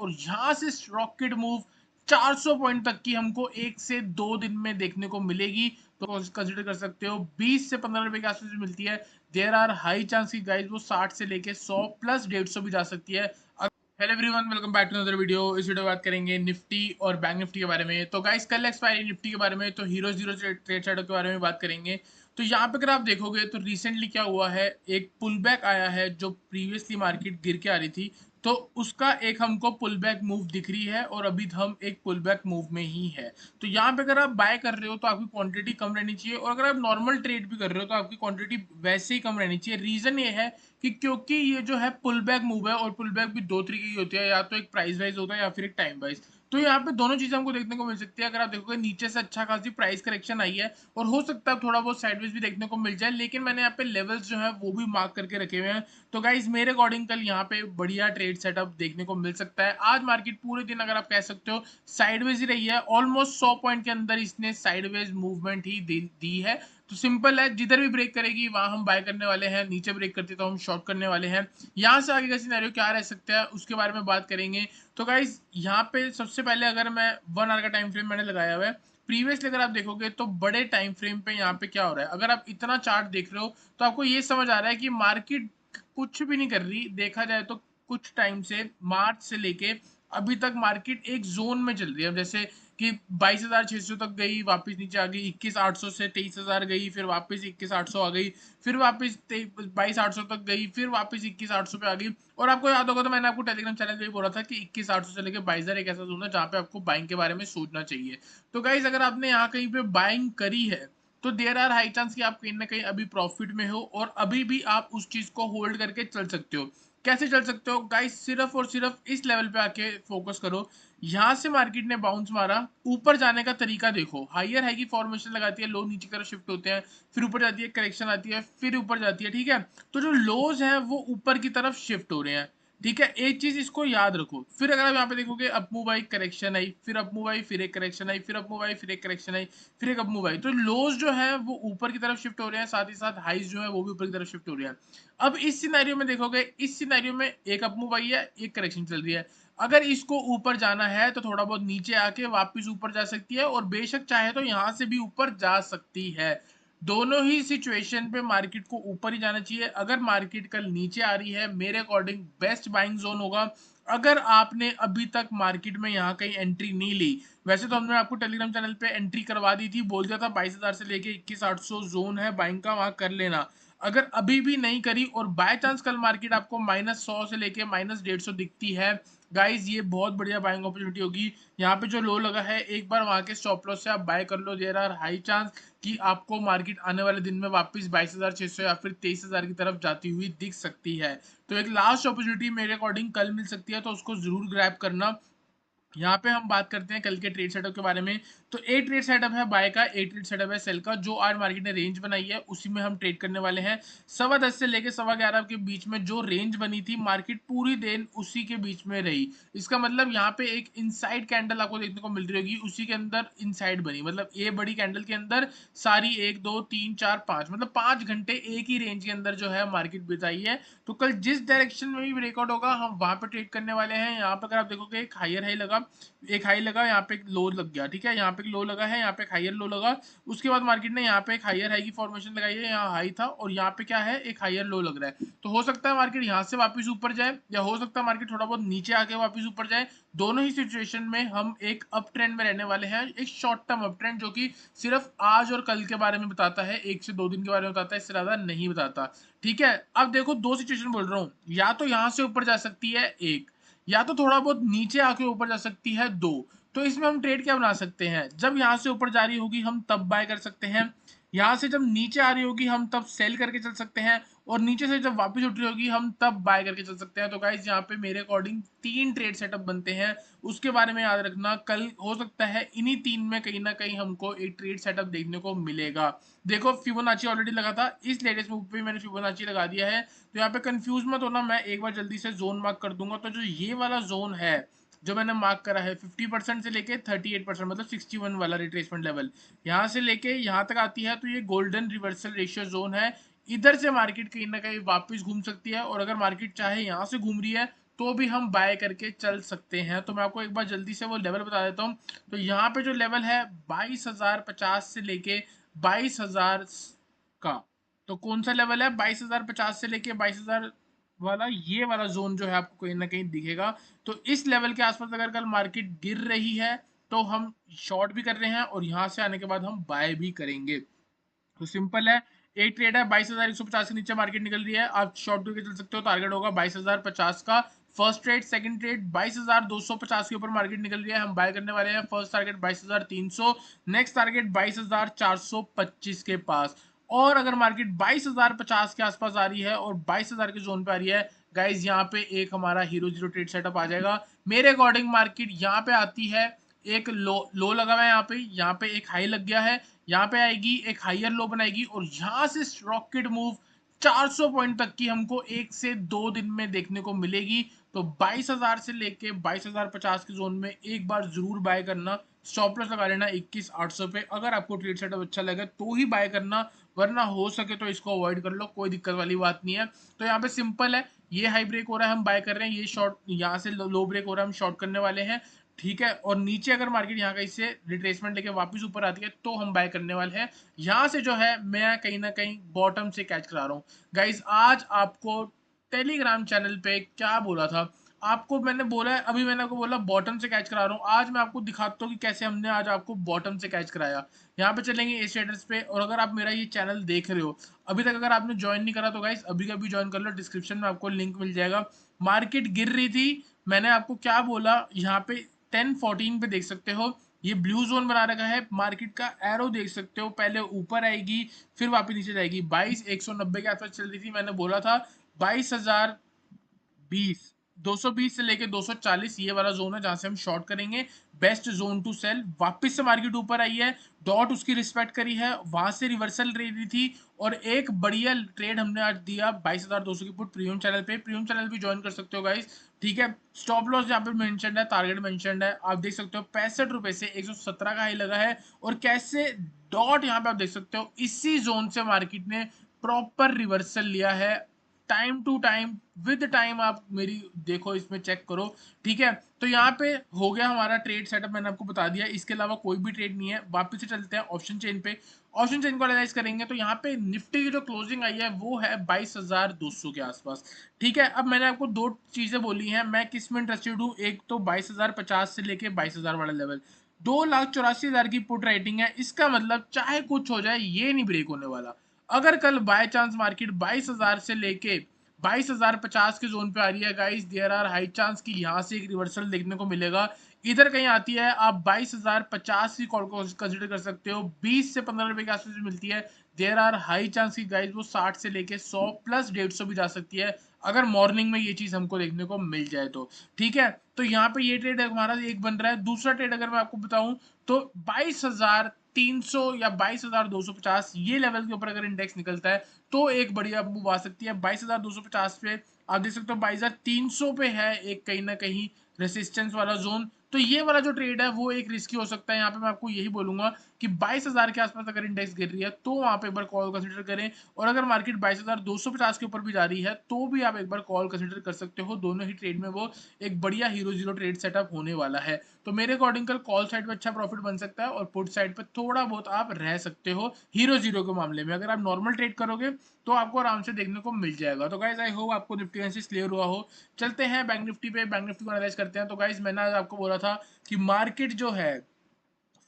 और यहाँ से रॉकेट मूव 400 पॉइंट तक की हमको 1 से 2 दिन में देखने को मिलेगी। तो कंसिडर कर सकते हो 20 से 15 रुपए के आसपास मिलती है। देयर आर हाई चांस की गाइस वो 60 से लेके 100 प्लस 150 भी जा सकती है। Hello everyone, welcome back to another video. इस वीडियो में बात करेंगे निफ्टी और बैंक निफ्टी के बारे में। तो गाइस कल एक्सपायरी निफ्टी के बारे में, तो हीरो जीरो ट्रेड सेटअप के बारे में बात करेंगे। तो यहाँ पे अगर आप देखोगे तो रिसेंटली क्या हुआ है, एक पुल बैक आया है। जो प्रीवियसली मार्केट गिर के आ रही थी, तो उसका एक हमको पुल बैक मूव दिख रही है और अभी हम एक पुल बैक मूव में ही है। तो यहाँ पे अगर आप बाय कर रहे हो तो आपकी क्वांटिटी कम रहनी चाहिए, और अगर आप नॉर्मल ट्रेड भी कर रहे हो तो आपकी क्वांटिटी वैसे ही कम रहनी चाहिए। रीजन ये है कि क्योंकि ये जो है पुल बैक मूव है, और पुल बैक भी दो तरीके की होती है, या तो एक प्राइस वाइज होता है या फिर एक टाइम वाइज। तो यहाँ पे दोनों चीजें हमको देखने को मिल सकती है। अगर आप देखोगे नीचे से अच्छा खासी प्राइस करेक्शन आई है, और हो सकता है थोड़ा बहुत साइडवेज भी देखने को मिल जाए, लेकिन मैंने यहाँ पे लेवल्स जो है वो भी मार्क करके रखे हुए हैं। तो गाइज मेरे अकॉर्डिंग कल यहाँ पे बढ़िया ट्रेड सेटअप देखने को मिल सकता है। आज मार्केट पूरे दिन अगर आप कह सकते हो साइडवेज ही रही है, ऑलमोस्ट 100 पॉइंट के अंदर इसने साइडवेज मूवमेंट ही दी है। तो सिंपल है, जिधर भी ब्रेक करेगी वहां हम बाय करने वाले हैं, नीचे ब्रेक करती तो हम शॉर्ट करने वाले हैं। यहाँ से आगे का सिनेरियो क्या रह सकता है उसके बारे में बात करेंगे। तो गाइज यहाँ पे सबसे पहले अगर मैं 1 आवर का टाइम फ्रेम मैंने लगाया हुआ है। प्रीवियसली अगर आप देखोगे तो बड़े टाइम फ्रेम पे यहाँ पे क्या हो रहा है, अगर आप इतना चार्ट देख रहे हो तो आपको ये समझ आ रहा है कि मार्केट कुछ भी नहीं कर रही। देखा जाए तो कुछ टाइम से मार्च से लेके अभी तक मार्केट एक जोन में चल रही है। जैसे कि 22,600 तक गई, वापस नीचे आ गई, 21,800 से 23,000 गई, फिर वापस 21,800 आ गई, फिर वापस 22,800 तक गई, फिर वापस 21,800 पे आ गई। और आपको याद होगा तो मैंने आपको टेलीग्राम चैनल पे भी बोला था कि 21,800 से लेकर 22,000 एक ऐसा जोन है जहाँ पे आपको बाइंग के बारे में सोचना चाहिए। तो गाइज अगर आपने यहाँ कहीं पे बाइंग करी है तो देयर आर हाई चांस कि आप कहीं ना कहीं अभी प्रॉफिट में हो, और अभी भी आप उस चीज को होल्ड करके चल सकते हो। कैसे चल सकते हो गाइस, सिर्फ और सिर्फ इस लेवल पे आके फोकस करो। यहाँ से मार्केट ने बाउंस मारा, ऊपर जाने का तरीका देखो। हायर हाई की फॉर्मेशन लगाती है, लो नीचे की तरफ शिफ्ट होते हैं, फिर ऊपर जाती है, करेक्शन आती है, फिर ऊपर जाती है, ठीक है। तो जो लोज हैं वो ऊपर की तरफ शिफ्ट हो रहे हैं, ठीक है। एक चीज इसको याद रखो। फिर अगर आप यहाँ पे देखोगे अप मूव आई, करेक्शन आई, फिर अप मूव आई, फिर एक करेक्शन आई, फिर अप मूव आई, फिर एक करेक्शन आई, फिर एक अप मूव आई। तो लोज जो है वो ऊपर की तरफ शिफ्ट हो रहे हैं, साथ ही साथ हाइज जो है वो भी ऊपर की तरफ शिफ्ट हो रहे हैं। अब इस सिनेरियो में देखोगे, इस सिनेरियो में एक अप मूव आई है, एक करेक्शन चल रही है। अगर इसको ऊपर जाना है तो थोड़ा बहुत नीचे आके वापस ऊपर जा सकती है, और बेशक चाहे तो यहां से भी ऊपर जा सकती है। दोनों ही सिचुएशन पे मार्केट को ऊपर ही जाना चाहिए। अगर मार्केट कल नीचे आ रही है, मेरे अकॉर्डिंग बेस्ट बाइंग जोन होगा अगर आपने अभी तक मार्केट में यहाँ कहीं एंट्री नहीं ली। वैसे तो हमने आपको टेलीग्राम चैनल पे एंट्री करवा दी थी, बोल दिया था 22,000 से लेके 21,800 जोन है बाइंग का, वहां कर लेना। अगर अभी भी नहीं करी और बाय चांस कल मार्केट आपको -100 से लेके -150 दिखती है, गाइज ये बहुत बढ़िया बाइंग अपॉर्चुनिटी होगी। यहाँ पे जो लो लगा है, एक बार वहां के स्टॉप लॉस से आप बाय कर लो। देयर आर हाई चांस कि आपको मार्केट आने वाले दिन में वापस 22,600 या फिर 23,000 की तरफ जाती हुई दिख सकती है। तो एक लास्ट अपॉर्चुनिटी मेरे अकॉर्डिंग कल मिल सकती है, तो उसको जरूर ग्रैब करना। यहाँ पे हम बात करते हैं कल के ट्रेड सेटअप के बारे में। तो ए ट्रेड सेटअप है बाय का, ए ट्रेड सेटअप है सेल का। जो आज मार्केट ने रेंज बनाई है उसी में हम ट्रेड करने वाले हैं। 10:15 से लेके 11:15 के बीच में जो रेंज बनी थी, मार्केट पूरी दिन उसी के बीच में रही। इसका मतलब यहाँ पे एक इनसाइड कैंडल आपको देखने को मिल रही होगी, उसी के अंदर इनसाइड बनी, मतलब ए बड़ी कैंडल के अंदर सारी 1 2 3 4 5 मतलब 5 घंटे एक ही रेंज के अंदर जो है मार्केट बिताई है। तो कल जिस डायरेक्शन में भी ब्रेकआउट होगा हम वहां पे ट्रेड करने वाले हैं। यहाँ पे अगर आप देखोगे एक हायर हाई लगा, एक हाई लगा, यहाँ पे एक लो लग गया, ठीक है। यहाँ पे एक लो लगा है, यहाँ पे एक हायर लो लगा। उसके बाद मार्केट ने यहाँ पे एक हायर हाई की फॉर्मेशन लगाई है, यहाँ हाई था और यहाँ पे क्या है, एक हायर लो लग रहा है। तो हो सकता है मार्केट यहाँ से वापस ऊपर जाए, या हो सकता है मार्केट थोड़ा बहुत नीचे आके वापस ऊपर जाए। दोनों ही सिचुएशन में हम एक अप ट्रेंड में रहने वाले हैं, एक शॉर्ट टर्म अप ट्रेंड जो कि सिर्फ आज और कल के बारे में बताता है, 1 से 2 दिन के बारे में बताता है, इससे ज्यादा नहीं बताता, ठीक है। अब देखो दो सिचुएशन बोल रहा हूँ, या तो यहाँ से ऊपर जा सकती है एक, या तो थोड़ा बहुत नीचे आके ऊपर जा सकती है दो। तो इसमें हम ट्रेड क्या बना सकते हैं, जब यहाँ से ऊपर जा रही होगी हम तब बाय कर सकते हैं, यहाँ से जब नीचे आ रही होगी हम तब सेल करके चल सकते हैं, और नीचे से जब वापस उठ रही होगी हम तब बाय करके चल सकते हैं। तो गाइस यहाँ पे मेरे अकॉर्डिंग 3 ट्रेड सेटअप बनते हैं, उसके बारे में याद रखना। कल हो सकता है इन्हीं 3 में कहीं ना कहीं हमको एक ट्रेड सेटअप देखने को मिलेगा। देखो फिबोनाची ऑलरेडी लगा था, इस लेटेस्ट मूव पे मैंने फिबोनाची लगा दिया है। तो यहाँ पे कंफ्यूज मत होना, मैं एक बार जल्दी से जोन मार्क कर दूंगा। तो जो ये वाला जोन है जो मैंने मार्क करा है 50% से लेके 38%, मतलब 61 वाला रिट्रेसमेंट लेवल, यहाँ से लेके यहाँ तक आती है, तो ये गोल्डन रिवर्सल रेशियो जोन है। इधर से मार्केट कहीं ना कहीं वापस घूम सकती है, और अगर मार्केट चाहे यहाँ से घूम रही है तो भी हम बाय करके चल सकते हैं। तो मैं आपको एक बार जल्दी से वो लेवल बता देता हूँ। तो यहाँ पे जो लेवल है 22,050 से लेके 22,000 का, तो कौन सा लेवल है 22,050 से लेके 22,000 वाला, ये वाला जोन जो है आपको कहीं ना कहीं दिखेगा। तो इस लेवल के आसपास अगर कल मार्केट गिर रही है तो हम शॉर्ट भी कर रहे हैं और यहाँ से आने के बाद हम बाय भी करेंगे। तो सिंपल है, एक ट्रेड है 22,150 के नीचे मार्केट निकल रही है, आप शॉर्ट करके चल सकते हो। टारगेट होगा 22,050 का। फर्स्ट ट्रेड, सेकंड ट्रेड 22,250 के ऊपर मार्केट निकल रही है, हम बाय करने वाले हैं। फर्स्ट टारगेट 22,300, नेक्स्ट टारगेट 22,425 के पास। और अगर मार्केट 22,050 के आसपास आ रही है और 22,000 के जोन पे आ रही है गाइज, यहाँ पे एक हमारा हीरो जीरो ट्रेड सेटअप आ जाएगा। मेरे अकॉर्डिंग मार्केट यहाँ पे आती है, एक लो लगा हुआ है यहाँ पे एक हाई लग गया है, यहाँ पे आएगी एक हायर लो बनाएगी और यहाँ से रॉकेट मूव 400 पॉइंट तक की हमको 1 से 2 दिन में देखने को मिलेगी। तो 22,000 से लेके 22,050 के जोन में एक बार जरूर बाय करना। स्टॉप लॉस लगा लेना 21,800 पे। अगर आपको ट्रेड सेटअप अच्छा लगे तो ही बाय करना, वरना हो सके तो इसको अवॉइड कर लो, कोई दिक्कत वाली बात नहीं है। तो यहाँ पे सिंपल है, ये हाई ब्रेक हो रहा है हम बाय कर रहे हैं, ये शॉर्ट यहाँ से लो ब्रेक हो रहा है हम शॉर्ट करने वाले हैं। ठीक है, और नीचे अगर मार्केट यहाँ कहीं से रिट्रेसमेंट लेके वापस ऊपर आती है तो हम बाय करने वाले हैं। यहाँ से जो है मैं कहीं ना कहीं बॉटम से कैच करा रहा हूँ। गाइज आज आपको टेलीग्राम चैनल पे क्या बोला था, आपको मैंने बोला है, अभी मैंने आपको बोला बॉटम से कैच करा रहा हूँ। आज मैं आपको दिखाता हूँ कि कैसे हमने आज आपको बॉटम से कैच कराया। यहाँ पे चलेंगे एस ट्रेडर्स पे, और अगर आप मेरा ये चैनल देख रहे हो अभी तक, अगर आपने ज्वाइन नहीं करा तो गाइज अभी का भी ज्वाइन कर लो, डिस्क्रिप्शन में आपको लिंक मिल जाएगा। मार्केट गिर रही थी, मैंने आपको क्या बोला, यहाँ पे 10-14 पे देख सकते हो, ये ब्लू जोन बना रखा है, मार्केट का एरो देख सकते हो, पहले ऊपर आएगी फिर वापस नीचे जाएगी। 22,190 के आसपास चल रही थी, मैंने बोला था 22,020, 220 से लेके 240 ये वाला जोन है जहां से हम शॉर्ट करेंगे। Best zone to sell. वापस से मार्केट ऊपर आई है, डॉट उसकी रिस्पेक्ट करी है, वहां से रिवर्सल ले रही थी और एक बढ़िया ट्रेड हमने आज दिया 22,200 की पुट प्रीमियम चैनल पे। प्रीमियम चैनल भी ज्वाइन कर सकते हो गाइस। ठीक है, स्टॉप लॉस यहाँ पे मेंशन है, टारगेट मेंशन है, आप देख सकते हो 65 रुपए से 117 का हाई लगा है। और कैसे डॉट यहाँ पे आप देख सकते हो, इसी जोन से मार्केट ने प्रॉपर रिवर्सल लिया है, time to time with time. आप मेरी देखो इसमें चेक करो। ठीक है, तो यहाँ पे हो गया हमारा ट्रेड सेटअप, मैंने आपको बता दिया, इसके अलावा कोई भी ट्रेड नहीं है। वापस से चलते हैं ऑप्शन चेन पे, ऑप्शन चेन को एनालाइज करेंगे। तो यहाँ पे निफ्टी की जो क्लोजिंग आई है वो है 22,200 के आसपास। ठीक है, अब मैंने आपको दो चीजें बोली हैं, मैं किस में इंटरेस्टेड हूँ, एक तो 22,050 से लेके 22,000 वाला लेवल, 2,84,000 की पुट राइटिंग है, इसका मतलब चाहे कुछ हो जाए ये नहीं ब्रेक होने वाला। अगर कल बाय चांस मार्केट 22,000 से लेके 22,050 के जोन पे आ रही है guys, there are high chance कि यहाँ से एक रिवर्सल देखने को मिलेगा। इधर कहीं आती है, आप 22,050 की कॉल को कंसिडर कर सकते हो, 20 से 15 रुपए के आसपास मिलती है। देयर आर हाई चांस की गाइस वो 60 से लेके 100 प्लस 150 भी जा सकती है, अगर मॉर्निंग में ये चीज हमको देखने को मिल जाए तो। ठीक है, तो यहाँ पे ये ट्रेड हमारा एक बन रहा है। दूसरा ट्रेड अगर मैं आपको बताऊं तो 22,300 या 22,250 ये लेवल के ऊपर अगर इंडेक्स निकलता है तो एक बढ़िया मूव आ सकती है। 22,250 पे आप देख सकते हो, 22,300 पे है एक कहीं ना कहीं रेसिस्टेंस वाला जोन। तो ये वाला जो ट्रेड है वो एक रिस्की हो सकता है। यहाँ पे मैं आपको यही बोलूंगा कि 22,000 के आसपास अगर इंडेक्स गिर रही है तो वहां पे एक बार कॉल कंसिडर करें, और अगर मार्केट 22,250 के ऊपर भी जा रही है तो भी आप एक बार कॉल कंसिडर कर सकते हो। दोनों ही ट्रेड में वो एक बढ़िया हीरो जीरो ट्रेड सेटअप होने वाला है। तो मेरे अकॉर्डिंग कल कॉल साइड पे अच्छा प्रॉफिट बन सकता है और पुट साइड पे थोड़ा बहुत आप रह सकते हो हीरो जीरो के मामले में। अगर आप नॉर्मल ट्रेड करोगे तो आपको आराम से देखने को मिल जाएगा। तो गाइज आई होप आपको निफ्टी एनालिसिस क्लियर हुआ हो। चलते हैं बैंक निफ्टी पे, बैंक निफ्टी को एनालाइज करते हैं। तो गाइज मैंने आज आपको बोला था कि मार्केट जो है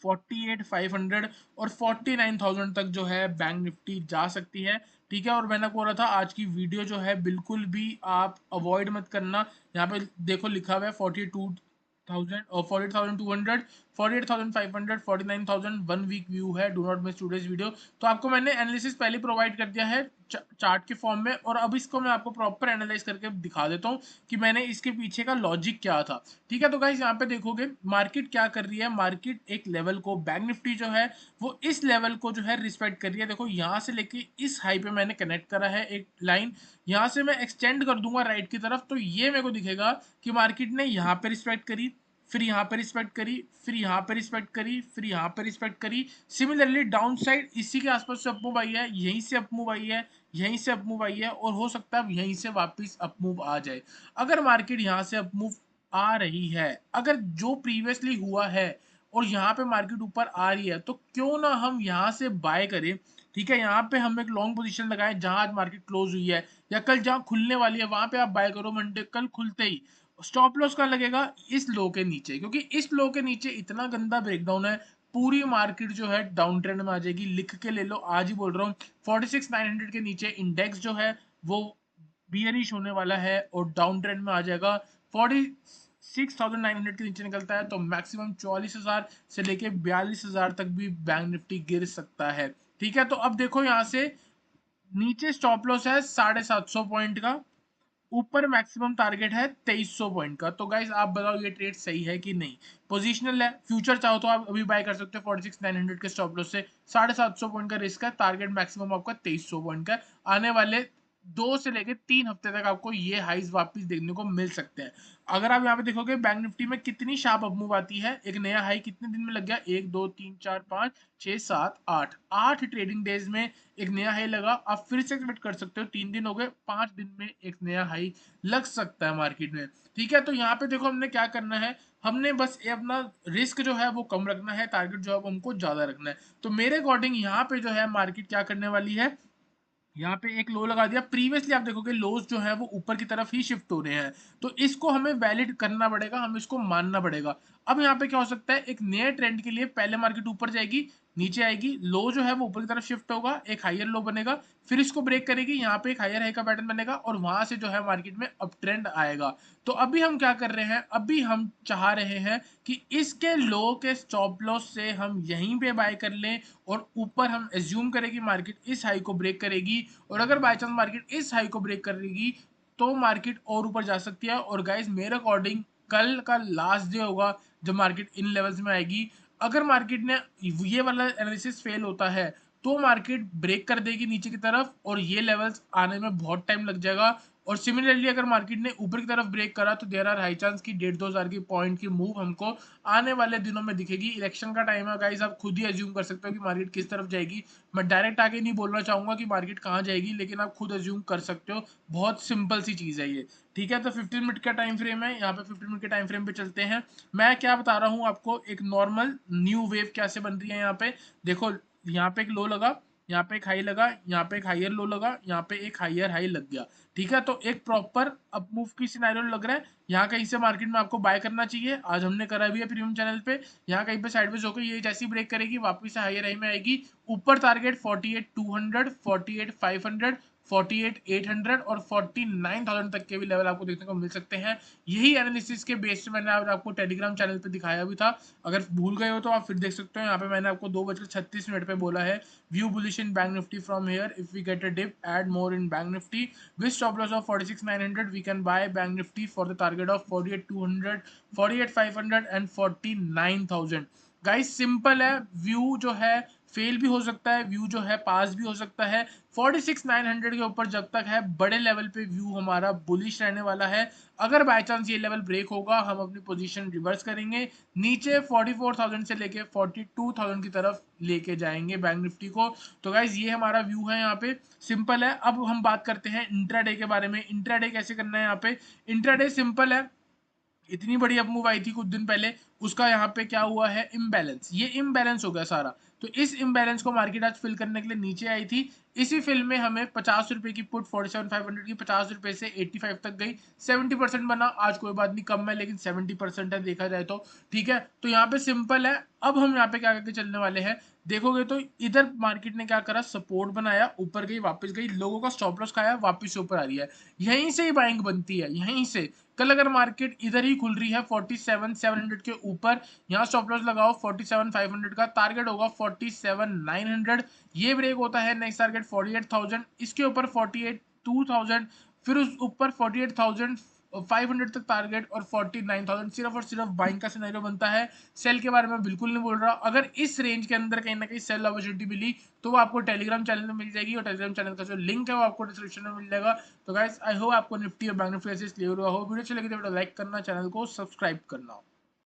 48,500 और 49,000 तक जो है बैंक निफ्टी जा सकती है। ठीक है, और मैंने आपको बोला था आज की वीडियो जो है बिल्कुल भी आप अवॉइड मत करना। यहाँ पे देखो लिखा हुआ है 42,000 और 48,200, 48,500, 49,000 वन वीक व्यू है, do not miss today's video. तो आपको मैंने एनालिसिस पहले प्रोवाइड कर दिया है चार्ट के फॉर्म में, और अब इसको मैं आपको प्रॉपर एनालाइज करके दिखा देता हूँ कि मैंने इसके पीछे का लॉजिक क्या था। ठीक है, तो गाइस यहाँ पे देखोगे मार्केट क्या कर रही है, मार्केट एक लेवल को, बैंक निफ्टी जो है वो इस लेवल को जो है रिस्पेक्ट कर रही है। देखो यहाँ से लेके इस हाई पे मैंने कनेक्ट करा है एक लाइन, यहाँ से मैं एक्सटेंड कर दूंगा राइट की तरफ, तो ये मेरे को दिखेगा कि मार्केट ने यहाँ पे रिस्पेक्ट करी, फिर यहाँ पे रिस्पेक्ट करी, फिर यहाँ पे रिस्पेक्ट करी, फिर यहाँ पे रिस्पेक्ट करी। सिमिलरली डाउन साइड इसी के आसपास से अप मूव आई है, यहीं से अप मूव आई है, यहीं से अप मूव आई है और हो सकता है यहीं से वापस अप मूव आ जाए। अगर मार्केट यहाँ से अप मूव आ रही है, अगर जो प्रीवियसली हुआ है और यहाँ पे मार्केट ऊपर आ रही है, तो क्यों ना हम यहाँ से बाय करें। ठीक है, यहाँ पे हम एक लॉन्ग पोजीशन लगाएं जहां आज मार्केट क्लोज हुई है, या कल जहां खुलने वाली है वहां पे आप बाय करो मंडे कल खुलते ही। स्टॉप लॉस कहाँ लगेगा? इस लो के नीचे, क्योंकि इस लो के नीचे इतना गंदा ब्रेकडाउन है, पूरी मार्केट जो है डाउन ट्रेंड में आ जाएगी। लिख के ले लो, आज ही बोल रहा हूँ। 46,900 के नीचे इंडेक्स जो है वो बियरिश होने वाला है और डाउन ट्रेंड में आ जाएगा। 46,900 के नीचे निकलता है तो मैक्सिमम 44,000 से लेके 42,000 तक भी बैंक निफ्टी गिर सकता है। ठीक है, तो अब देखो यहाँ से नीचे स्टॉप लॉस है 750 पॉइंट का, ऊपर मैक्सिमम टारगेट है 2300 पॉइंट का। तो गाइस आप बताओ ये ट्रेड सही है कि नहीं? पोजिशनल है, फ्यूचर चाहो तो आप अभी बाय कर सकते हो 46,900 के स्टॉप लॉस से। 750 पॉइंट का रिस्क है, टारगेट मैक्सिमम आपका 2300 पॉइंट का। आने वाले 2 से लेकर 3 हफ्ते तक आपको ये हाइज वापस देखने को मिल सकते हैं। अगर आप यहाँ पे देखोगे बैंक निफ्टी में कितनी शार्प अप मूव आती है, एक नया हाई कितने दिन में लग गया? 1 2 3 4 5 6 7 8 ट्रेडिंग डेज में एक नया हाई लगा। आप फिर से एक्सपेक्ट कर सकते हो 3 दिन हो गए, 5 दिन में एक नया हाई लग सकता है मार्केट में। ठीक है, तो यहाँ पे देखो हमने क्या करना है, हमने बस ये अपना रिस्क जो है वो कम रखना है, टारगेट जो है वो हमको ज्यादा रखना है। तो मेरे अकॉर्डिंग यहाँ पे जो है मार्केट क्या करने वाली है, यहाँ पे एक लो लगा दिया। प्रीवियसली आप देखोगे लोज जो है वो ऊपर की तरफ ही शिफ्ट हो रहे हैं, तो इसको हमें वैलिड करना पड़ेगा, हम इसको मानना पड़ेगा। अब यहाँ पे क्या हो सकता है, एक नए ट्रेंड के लिए पहले मार्केट ऊपर जाएगी, नीचे आएगी, लो जो है वो ऊपर की तरफ शिफ्ट होगा, एक हायर लो बनेगा, फिर इसको ब्रेक करेगी, यहाँ पे एक हायर हाई का पैटर्न बनेगा और वहां से जो है मार्केट में अप ट्रेंड आएगा। तो अभी हम क्या कर रहे हैं, अभी हम चाह रहे हैं कि इसके लो के स्टॉप लॉस से हम यहीं पे बाय कर लें और ऊपर हम एज्यूम करें कि मार्केट इस हाई को ब्रेक करेगी। और अगर बाय चांस मार्केट इस हाई को ब्रेक करेगी तो मार्केट और ऊपर जा सकती है। और गाइस मेरे अकॉर्डिंग कल का लास्ट डे होगा जब मार्केट इन लेवल्स में आएगी। अगर मार्केट ने ये वाला एनालिसिस फेल होता है तो मार्केट ब्रेक कर देगी नीचे की तरफ और ये लेवल्स आने में बहुत टाइम लग जाएगा। और सिमिलरली अगर मार्केट ने ऊपर की तरफ ब्रेक करा तो देयर आर हाई चांस की 1,500-2,000 की पॉइंट की मूव हमको आने वाले दिनों में दिखेगी। इलेक्शन का टाइम है गाइस, आप खुद ही एज्यूम कर सकते हो कि मार्केट किस तरफ जाएगी। मैं डायरेक्ट आगे नहीं बोलना चाहूंगा कि मार्केट कहाँ जाएगी, लेकिन आप खुद एज्यूम कर सकते हो, बहुत सिंपल सी चीज है ये। ठीक है, तो 15 मिनट का टाइम फ्रेम है, यहाँ पे 15 मिनट के टाइम फ्रेम पे चलते हैं। मैं क्या बता रहा हूँ आपको, एक नॉर्मल न्यू वेव कैसे बन रही है। यहाँ पे देखो, यहाँ पे एक लो लगा, यहाँ पे एक हाई लगा, यहाँ पे एक हायर लो लगा, यहाँ पे एक हायर हाई लग गया। ठीक है, तो एक प्रॉपर अप मूव की सिनेरियो लग रहा है। यहाँ कहीं से मार्केट में आपको बाय करना चाहिए, आज हमने करा भी है प्रीमियम चैनल पे। यहाँ कहीं पे साइडवेज होकर ये जैसी ब्रेक करेगी वापस से हायर हाई में आएगी। ऊपर टारगेट 48,200, 48,500, 48,800 और 49,000 तक के भी लेवल आपको देखने को मिल सकते हैं। यही एनालिसिस के बेस पे मैंने आज आपको टेलीग्राम चैनल पे दिखाया भी था। अगर भूल गए हो तो आप फिर देख सकते हो। यहाँ पे मैंने आपको 2:36 पे बोला है, view bullish in bank Nifty from here, if we get a dip add more in bank Nifty with stop loss of 46,900 we can buy bank nifty for the target of 48,200, 48,500 and 49,000। Guys simple है, view जो है fail भी हो सकता है, view जो है पास भी हो सकता है। 46,900 के ऊपर जब तक है बड़े लेवल पे व्यू हमारा बुलिश रहने वाला है। अगर बाय चांस ये लेवल ब्रेक होगा हम अपनी पोजीशन रिवर्स करेंगे, नीचे 44,000 से लेके 42,000 की तरफ लेके जाएंगे बैंक निफ्टी को। तो गाइज ये हमारा व्यू है यहाँ पे, सिंपल है। अब हम बात करते हैं इंट्राडे के बारे में। इंट्राडे कैसे करना है यहाँ पे? इंट्राडे सिंपल है, इतनी बड़ी अप मूव आई थी कुछ दिन पहले, उसका यहाँ पे क्या हुआ है, इम्बैलेंस, ये इम्बैलेंस हो गया सारा। तो इस इम्बैलेंस को मार्केट आज फिल करने के लिए नीचे आई थी। इसी फिल में हमें 50 रुपए की पुट 47,500 की 50 रुपए से 85 तक गई, 70% बना। आज कोई बात नहीं, कम है लेकिन 70% है देखा जाए तो। ठीक है, तो यहाँ पे सिंपल है। अब हम यहाँ पे क्या करके चलने वाले हैं, देखोगे तो इधर मार्केट ने क्या करा, सपोर्ट बनाया, ऊपर गई वापस गई, लोगों का स्टॉप लॉस खाया, वापस से ऊपर आ रही है। यहीं से ही बाइंग बनती है, यहीं से। कल अगर मार्केट इधर ही खुल रही है 47,700 के ऊपर, यहाँ स्टॉप लॉस लगाओ 47,500 का, टारगेट होगा 47,900। ये ब्रेक होता है, नेक्स्ट टारगेट 48,000, इसके ऊपर 48,200, फिर उस ऊपर 48,500 तक टारगेट और 49,000। सिर्फ और सिर्फ बाइंग का सिनेरियो बनता है, सेल के बारे में बिल्कुल नहीं बोल रहा। अगर इस रेंज के अंदर कहीं ना कहीं सेल अपॉर्चुनिटी मिली तो वो आपको टेलीग्राम चैनल में मिल जाएगी और टेलीग्राम चैनल का जो लिंक है वो आपको डिस्क्रिप्शन में मिल जाएगा। तो गाइस आई होप आपको निफ्टी और बैंक निफ्टी ऐसे क्लियर हुआ हो। वीडियो अच्छी लगी तो लाइक करना, चैनल को सब्सक्राइब करना।